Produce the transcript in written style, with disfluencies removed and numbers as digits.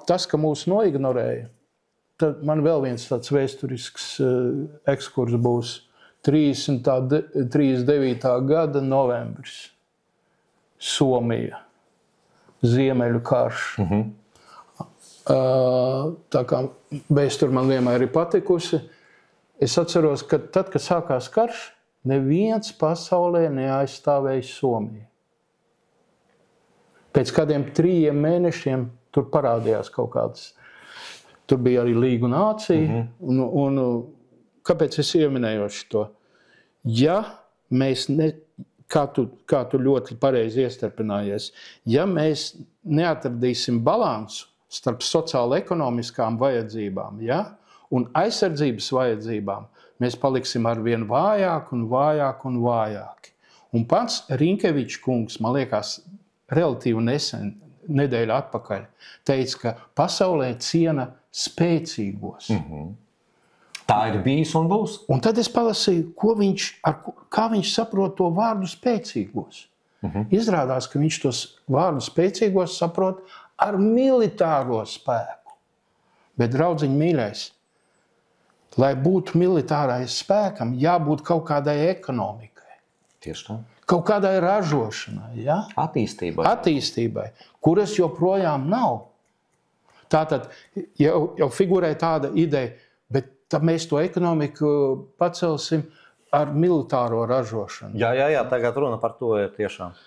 tas, ka mūs noignorēja, tad man vēl viens tāds vēsturisks ekskurs būs 39. gada novembris. Somija. Ziemeļu karš. Tā kā vēsture man vienmēr ir patikusi, es atceros, ka tad, kad sākās karš, neviens pasaulē neaizstāvēja Somiju. Pēc kādiem 3 mēnešiem tur parādījās kaut kādas. Tur bija arī Līgu nācija. Un kāpēc es ieminējošu to? Ja mēs, kā tu ļoti pareizi iestarpinājies, ja mēs neatradīsim balansu starp sociālo-ekonomiskām vajadzībām, un aizsardzības vajadzībām, mēs paliksim arvien vājāk un vājāk un vājāki. Un pats Rinkevičs kungs, man liekas, relatīvi nesen, nedēļu atpakaļ, teica, ka pasaulē ciena spēcīgos. Tā ir bijis un būs. Un tad es palasīju, kā viņš saprot to vārdu spēcīgos. Izrādās, ka viņš tos vārdu spēcīgos saprot ar militāro spēku. Bet, draudziņ mīļais, lai būtu militārais spēkam, jābūt kaut kādai ekonomikai. Tieši tā. Kaut kādai ražošanai, Attīstībai, kuras joprojām nav. Tātad jau figurē tāda ideja, bet tad mēs to ekonomiku pacelsim ar militāro ražošanu. Jā, tagad runa par to ir tiešām.